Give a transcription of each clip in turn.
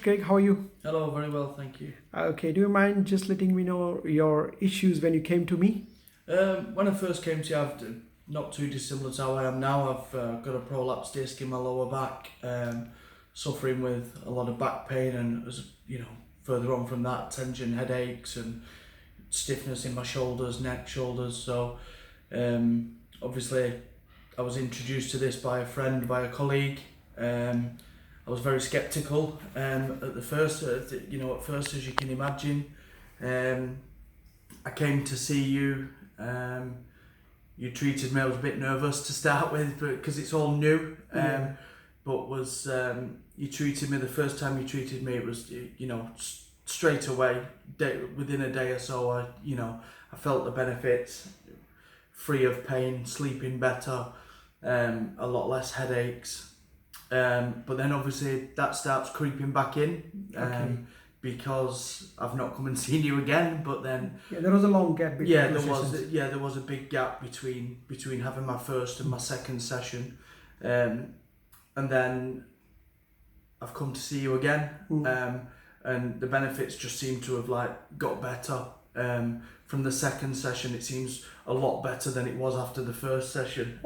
Craig, how are you? Hello, very well, thank you. Okay, do you mind just letting me know your issues when you came to me? When I first came to you, not too dissimilar to how I am now. I've got a prolapsed disc in my lower back, suffering with a lot of back pain, and as you know, further on from that, tension, headaches, and stiffness in my shoulders, neck, shoulders. So, obviously, I was introduced to this by a friend, by a colleague. I was very sceptical at the first, at first, as you can imagine. I came to see you. You treated me. I was a bit nervous to start with, because it's all new. But you treated me the first time you treated me. It was straight away, within a day or so. I felt the benefits, free of pain, sleeping better, a lot less headaches. But then obviously that starts creeping back in. Because I've not come and seen you again. But then there was a long gap between there was a big gap between having my first and my second session, and then I've come to see you again, and the benefits just seem to have got better. From the second session, it seems a lot better than it was after the first session.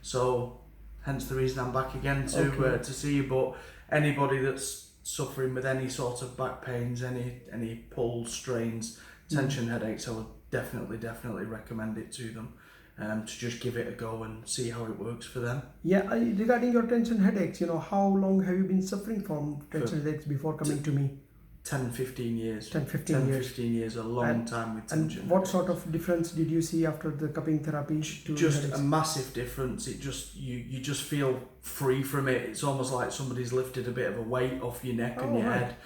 So hence the reason I'm back again to see you. But anybody that's suffering with any sort of back pains, any pulls, strains, tension, headaches, I would definitely recommend it to them, to just give it a go and see how it works for them. Regarding your tension headaches, how long have you been suffering from tension headaches before coming to me? 10-15 years. 10-15 years, a long time with tension. And what sort of difference did you see after the cupping therapy? Just a massive difference. It just you just feel free from it. It's almost like somebody's lifted a bit of a weight off your neck and your head.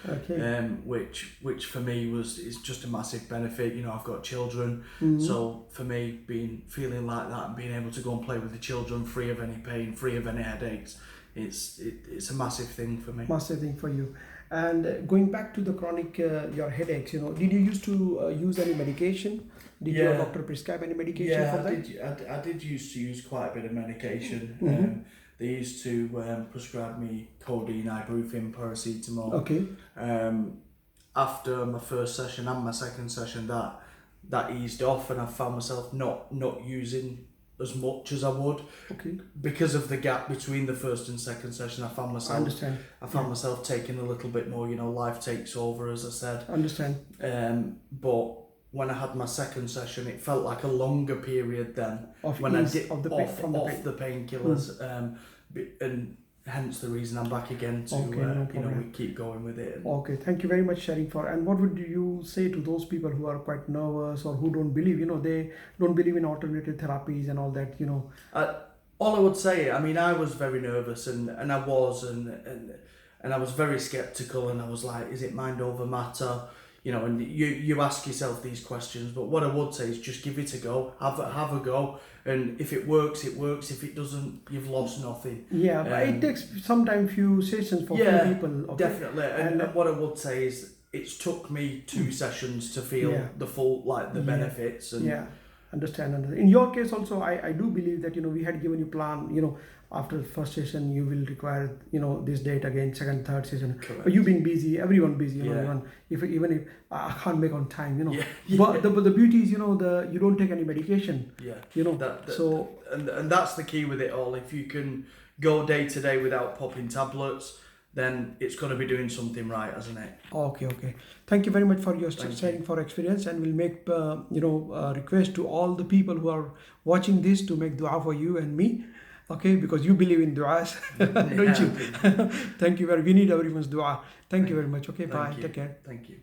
Which for me is just a massive benefit. I've got children, so for me feeling like that and being able to go and play with the children, free of any pain, free of any headaches, it's a massive thing for me. Massive thing for you. And going back to the chronic your headaches, did you used to use any medication? Did your doctor prescribe any medication for that? I did used to use quite a bit of medication. They used to prescribe me codeine, ibuprofen, paracetamol. After my first session and my second session, that eased off, and I found myself not using as much as I would, because of the gap between the first and second session. I found myself taking a little bit more. Life takes over, as I said. But when I had my second session, it felt like a longer period then when I did off the painkillers, and hence the reason I'm back again to we keep going with it. Thank you very much sharing for. And what would you say to those people who are quite nervous or who don't believe, they don't believe in alternative therapies and all that, All I would say, I was very nervous, and I was and I was very skeptical, and I was like, is it mind over matter? And you ask yourself these questions, but what I would say is just give it a go, have a go, and if it works, it works. If it doesn't, you've lost nothing. But it takes sometimes few sessions for few people. Definitely. And what I would say is, it's took me 2 sessions to feel the full the benefits. And Understand. In your case also, I do believe that we had given you plan. After the first session, you will require this date again, second, third session. Correct. But you being busy, everyone busy. Even if I can't make on time, But the beauty is, you don't take any medication. And that's the key with it all. If you can go day to day without popping tablets, then it's got to be doing something right, hasn't it? Okay. Thank you very much for your sharing for experience, and we'll make request to all the people who are watching this to make dua for you and me. Because you believe in du'as, don't you? Thank you we need everyone's dua. Thank you very much. Bye. Take care. Thank you.